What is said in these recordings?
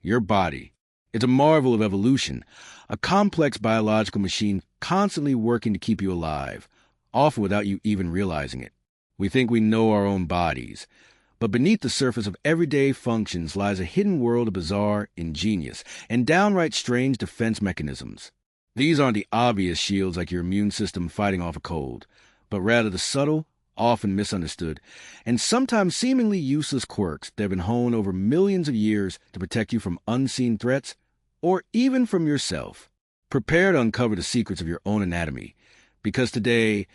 Your body. It's a marvel of evolution, a complex biological machine constantly working to keep you alive, often without you even realizing it. We think we know our own bodies, but beneath the surface of everyday functions lies a hidden world of bizarre, ingenious, and downright strange defense mechanisms. These aren't the obvious shields like your immune system fighting off a cold, but rather the subtle, often misunderstood, and sometimes seemingly useless quirks that have been honed over millions of years to protect you from unseen threats, or even from yourself. Prepare to uncover the secrets of your own anatomy, because today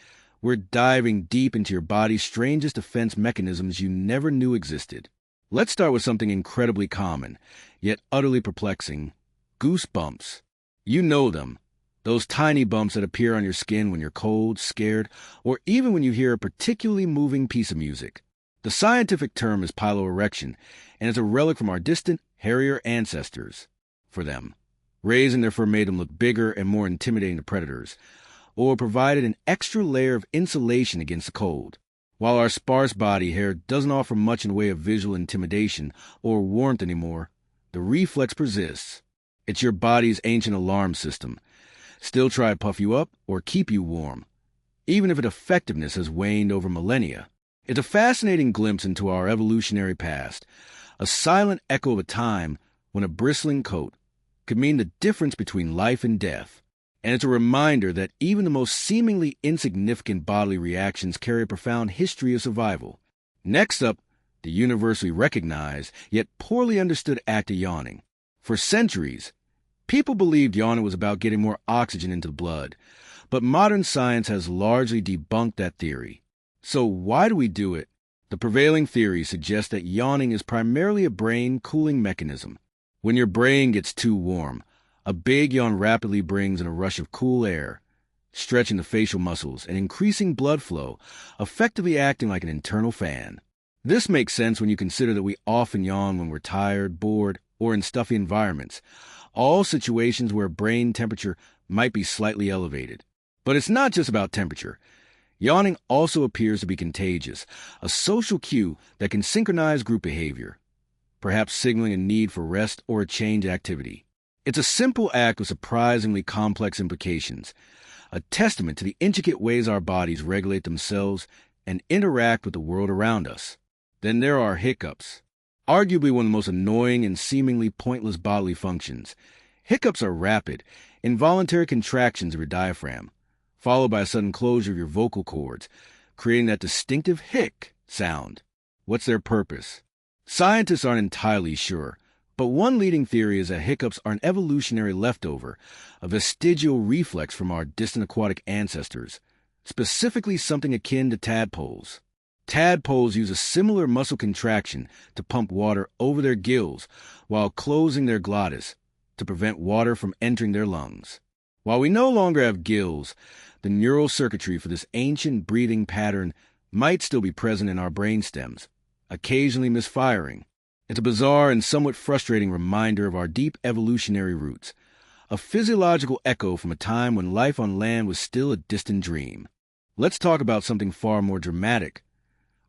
we're diving deep into your body's strangest defense mechanisms you never knew existed. Let's start with something incredibly common, yet utterly perplexing: goosebumps. You know them. Those tiny bumps that appear on your skin when you're cold, scared, or even when you hear a particularly moving piece of music. The scientific term is piloerection, and it's a relic from our distant, hairier ancestors. For them, raising their fur made them look bigger and more intimidating to predators, or provided an extra layer of insulation against the cold. While our sparse body hair doesn't offer much in the way of visual intimidation or warmth anymore, the reflex persists. It's your body's ancient alarm system. Still try to puff you up or keep you warm, even if its effectiveness has waned over millennia. It's a fascinating glimpse into our evolutionary past, a silent echo of a time when a bristling coat could mean the difference between life and death. And it's a reminder that even the most seemingly insignificant bodily reactions carry a profound history of survival. Next up, the universally recognized, yet poorly understood act of yawning. For centuries, people believed yawning was about getting more oxygen into the blood, but modern science has largely debunked that theory. So why do we do it? The prevailing theory suggests that yawning is primarily a brain cooling mechanism. When your brain gets too warm, a big yawn rapidly brings in a rush of cool air, stretching the facial muscles and increasing blood flow, effectively acting like an internal fan. This makes sense when you consider that we often yawn when we're tired, bored, or in stuffy environments, all situations where brain temperature might be slightly elevated. But it's not just about temperature. Yawning also appears to be contagious, a social cue that can synchronize group behavior, perhaps signaling a need for rest or a change in activity. It's a simple act with surprisingly complex implications, a testament to the intricate ways our bodies regulate themselves and interact with the world around us. Then there are hiccups. Arguably one of the most annoying and seemingly pointless bodily functions. Hiccups are rapid, involuntary contractions of your diaphragm, followed by a sudden closure of your vocal cords, creating that distinctive hic sound. What's their purpose? Scientists aren't entirely sure, but one leading theory is that hiccups are an evolutionary leftover, a vestigial reflex from our distant aquatic ancestors, specifically something akin to tadpoles. Tadpoles use a similar muscle contraction to pump water over their gills while closing their glottis to prevent water from entering their lungs. While we no longer have gills, the neural circuitry for this ancient breathing pattern might still be present in our brainstems, occasionally misfiring. It's a bizarre and somewhat frustrating reminder of our deep evolutionary roots, a physiological echo from a time when life on land was still a distant dream. Let's talk about something far more dramatic: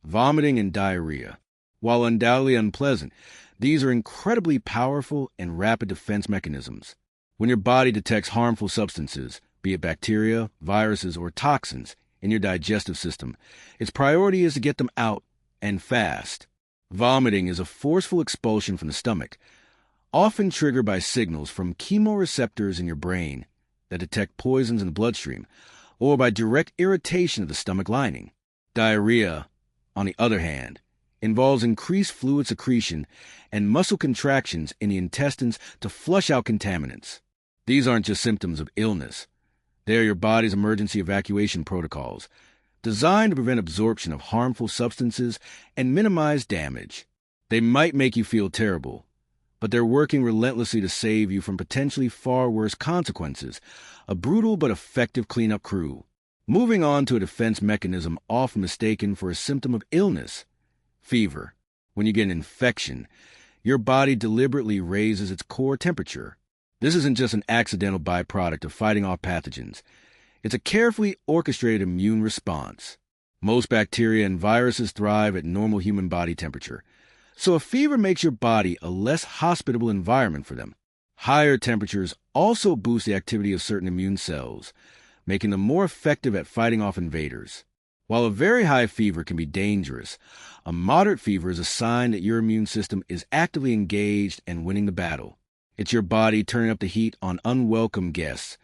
vomiting and diarrhea. While undoubtedly unpleasant, these are incredibly powerful and rapid defense mechanisms. When your body detects harmful substances, be it bacteria, viruses, or toxins, in your digestive system, its priority is to get them out, and fast. Vomiting is a forceful expulsion from the stomach, often triggered by signals from chemoreceptors in your brain that detect poisons in the bloodstream, or by direct irritation of the stomach lining. Diarrhea, on the other hand, involves increased fluid secretion and muscle contractions in the intestines to flush out contaminants. These aren't just symptoms of illness. They are your body's emergency evacuation protocols, designed to prevent absorption of harmful substances and minimize damage. They might make you feel terrible, but they're working relentlessly to save you from potentially far worse consequences, a brutal but effective cleanup crew. Moving on to a defense mechanism often mistaken for a symptom of illness: fever. When you get an infection, your body deliberately raises its core temperature. This isn't just an accidental byproduct of fighting off pathogens. It's a carefully orchestrated immune response. Most bacteria and viruses thrive at normal human body temperature, So a fever makes your body a less hospitable environment for them. Higher temperatures also boost the activity of certain immune cells, making them more effective at fighting off invaders. While a very high fever can be dangerous, a moderate fever is a sign that your immune system is actively engaged and winning the battle. It's your body turning up the heat on unwelcome guests,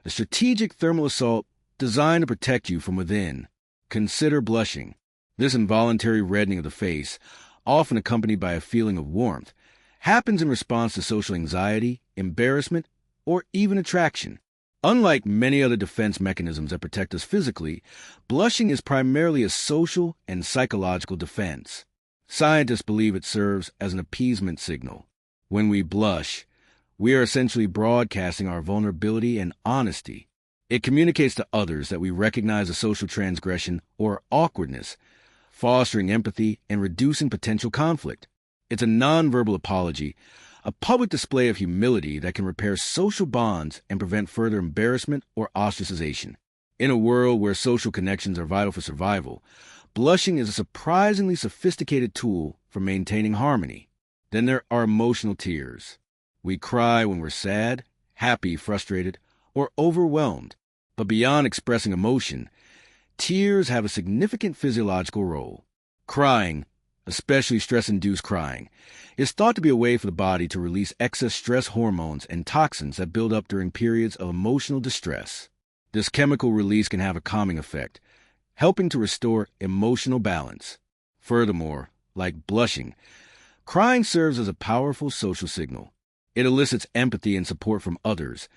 a strategic thermal assault designed to protect you from within. Consider blushing. This involuntary reddening of the face, often accompanied by a feeling of warmth, happens in response to social anxiety, embarrassment, or even attraction. Unlike many other defense mechanisms that protect us physically, blushing is primarily a social and psychological defense. Scientists believe it serves as an appeasement signal. When we blush, we are essentially broadcasting our vulnerability and honesty. It communicates to others that we recognize a social transgression or awkwardness, fostering empathy and reducing potential conflict. It's a nonverbal apology, a public display of humility that can repair social bonds and prevent further embarrassment or ostracization. In a world where social connections are vital for survival, blushing is a surprisingly sophisticated tool for maintaining harmony. Then there are emotional tears. We cry when we're sad, happy, frustrated, or overwhelmed. But beyond expressing emotion, tears have a significant physiological role. Crying, especially stress-induced crying, is thought to be a way for the body to release excess stress hormones and toxins that build up during periods of emotional distress. This chemical release can have a calming effect, helping to restore emotional balance. Furthermore, like blushing, crying serves as a powerful social signal. It elicits empathy and support from others,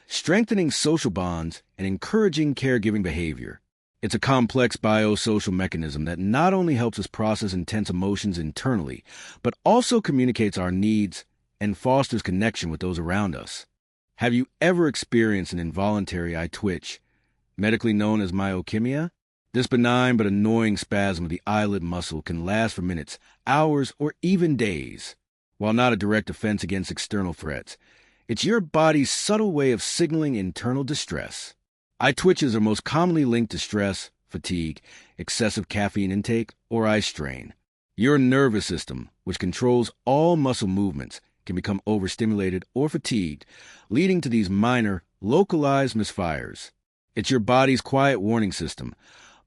strengthening social bonds and encouraging caregiving behavior. It's a complex biosocial mechanism that not only helps us process intense emotions internally, but also communicates our needs and fosters connection with those around us. Have you ever experienced an involuntary eye twitch, medically known as myokymia? This benign but annoying spasm of the eyelid muscle can last for minutes, hours, or even days. While not a direct offense against external threats, it's your body's subtle way of signaling internal distress. Eye twitches are most commonly linked to stress, fatigue, excessive caffeine intake, or eye strain. Your nervous system, which controls all muscle movements, can become overstimulated or fatigued, leading to these minor, localized misfires. It's your body's quiet warning system,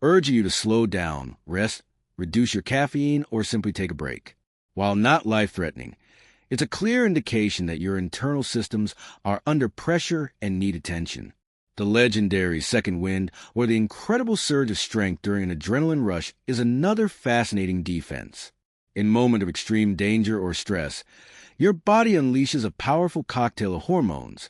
urging you to slow down, rest, reduce your caffeine, or simply take a break. While not life-threatening, it's a clear indication that your internal systems are under pressure and need attention. The legendary second wind, or the incredible surge of strength during an adrenaline rush, is another fascinating defense. In moments of extreme danger or stress, your body unleashes a powerful cocktail of hormones,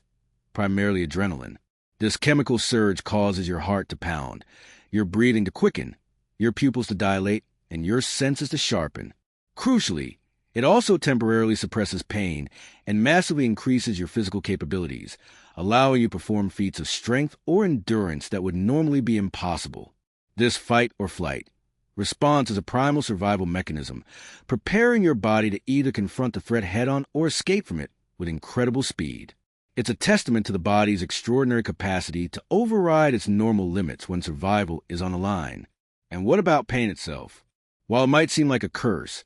primarily adrenaline. This chemical surge causes your heart to pound, your breathing to quicken, your pupils to dilate, and your senses to sharpen. Crucially, it also temporarily suppresses pain and massively increases your physical capabilities, allowing you to perform feats of strength or endurance that would normally be impossible. This fight or flight response is a primal survival mechanism, preparing your body to either confront the threat head-on or escape from it with incredible speed. It's a testament to the body's extraordinary capacity to override its normal limits when survival is on the line. And what about pain itself? While it might seem like a curse,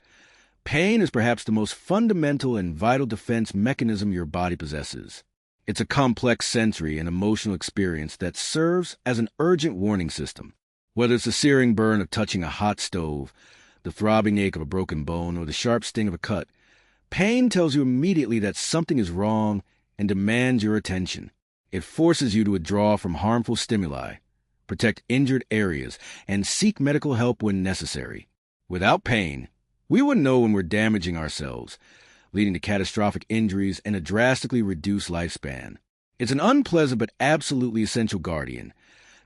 pain is perhaps the most fundamental and vital defense mechanism your body possesses. It's a complex sensory and emotional experience that serves as an urgent warning system. Whether it's the searing burn of touching a hot stove, the throbbing ache of a broken bone, or the sharp sting of a cut, pain tells you immediately that something is wrong and demands your attention. It forces you to withdraw from harmful stimuli, protect injured areas, and seek medical help when necessary. Without pain, we wouldn't know when we're damaging ourselves, leading to catastrophic injuries and a drastically reduced lifespan. It's an unpleasant but absolutely essential guardian,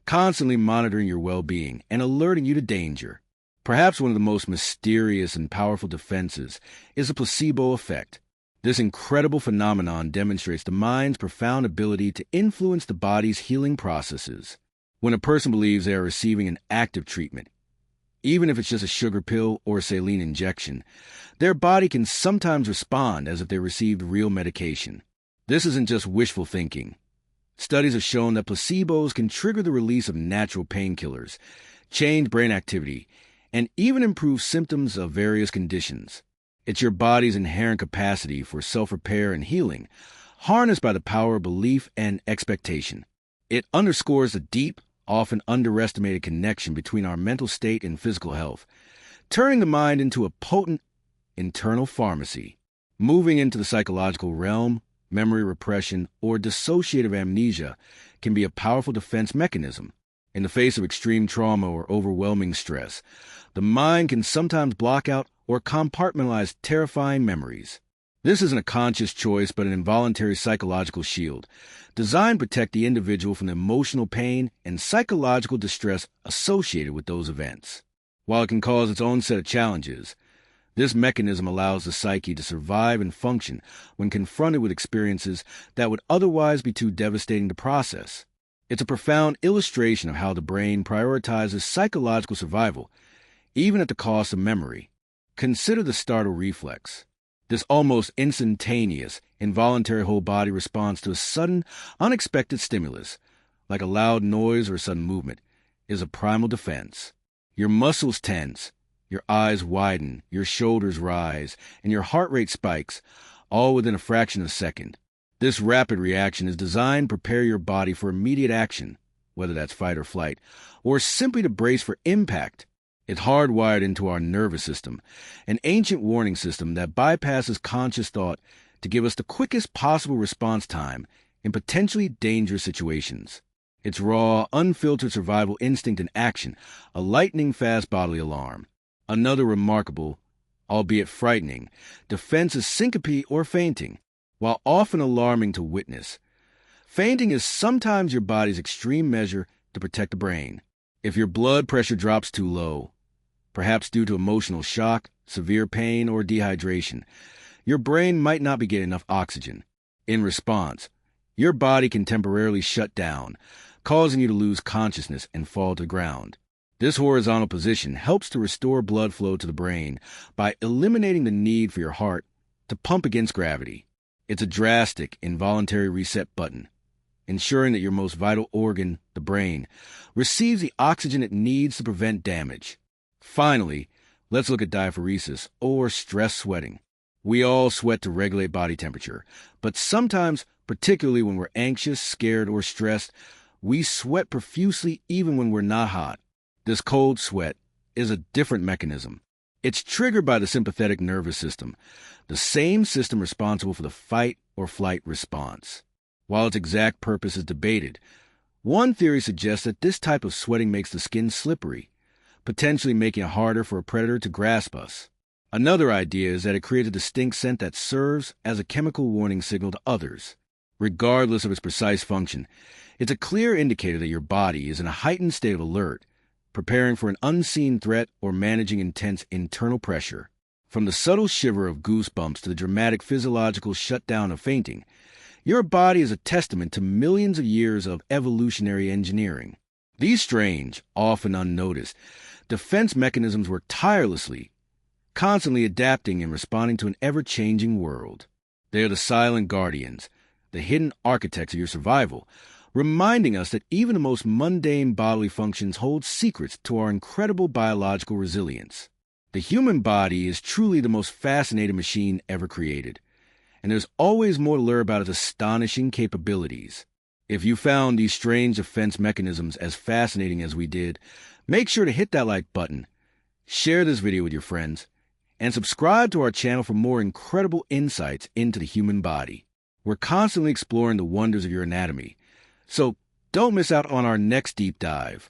constantly monitoring your well-being and alerting you to danger. Perhaps one of the most mysterious and powerful defenses is the placebo effect. This incredible phenomenon demonstrates the mind's profound ability to influence the body's healing processes. When a person believes they are receiving an active treatment, even if it's just a sugar pill or a saline injection, their body can sometimes respond as if they received real medication. This isn't just wishful thinking. Studies have shown that placebos can trigger the release of natural painkillers, change brain activity, and even improve symptoms of various conditions. It's your body's inherent capacity for self-repair and healing, harnessed by the power of belief and expectation. It underscores the deep, often underestimated connection between our mental state and physical health, turning the mind into a potent internal pharmacy. Moving into the psychological realm, memory repression, or dissociative amnesia can be a powerful defense mechanism. In the face of extreme trauma or overwhelming stress, the mind can sometimes block out or compartmentalize terrifying memories. This isn't a conscious choice, but an involuntary psychological shield, designed to protect the individual from the emotional pain and psychological distress associated with those events. While it can cause its own set of challenges, this mechanism allows the psyche to survive and function when confronted with experiences that would otherwise be too devastating to process. It's a profound illustration of how the brain prioritizes psychological survival, even at the cost of memory. Consider the startle reflex. This almost instantaneous, involuntary whole-body response to a sudden, unexpected stimulus, like a loud noise or sudden movement, is a primal defense. Your muscles tense, your eyes widen, your shoulders rise, and your heart rate spikes, all within a fraction of a second. This rapid reaction is designed to prepare your body for immediate action, whether that's fight or flight, or simply to brace for impact. It's hardwired into our nervous system, an ancient warning system that bypasses conscious thought to give us the quickest possible response time in potentially dangerous situations. It's raw, unfiltered survival instinct in action, a lightning-fast bodily alarm. Another remarkable, albeit frightening, defense is syncope or fainting. While often alarming to witness, fainting is sometimes your body's extreme measure to protect the brain. If your blood pressure drops too low, perhaps due to emotional shock, severe pain, or dehydration, your brain might not be getting enough oxygen. In response, your body can temporarily shut down, causing you to lose consciousness and fall to the ground. This horizontal position helps to restore blood flow to the brain by eliminating the need for your heart to pump against gravity. It's a drastic, involuntary reset button, ensuring that your most vital organ, the brain, receives the oxygen it needs to prevent damage. Finally, let's look at diaphoresis, or stress sweating. We all sweat to regulate body temperature, but sometimes, particularly when we're anxious, scared, or stressed, we sweat profusely even when we're not hot. This cold sweat is a different mechanism. It's triggered by the sympathetic nervous system, the same system responsible for the fight or flight response. While its exact purpose is debated, one theory suggests that this type of sweating makes the skin slippery, potentially making it harder for a predator to grasp us. Another idea is that it creates a distinct scent that serves as a chemical warning signal to others. Regardless of its precise function, it's a clear indicator that your body is in a heightened state of alert, preparing for an unseen threat or managing intense internal pressure. From the subtle shiver of goosebumps to the dramatic physiological shutdown of fainting, your body is a testament to millions of years of evolutionary engineering. These strange, often unnoticed, defense mechanisms were constantly adapting and responding to an ever-changing world. They are the silent guardians, the hidden architects of your survival, reminding us that even the most mundane bodily functions hold secrets to our incredible biological resilience. The human body is truly the most fascinating machine ever created, and there's always more to learn about its astonishing capabilities. If you found these strange defense mechanisms as fascinating as we did, make sure to hit that like button, share this video with your friends, and subscribe to our channel for more incredible insights into the human body. We're constantly exploring the wonders of your anatomy, so don't miss out on our next deep dive.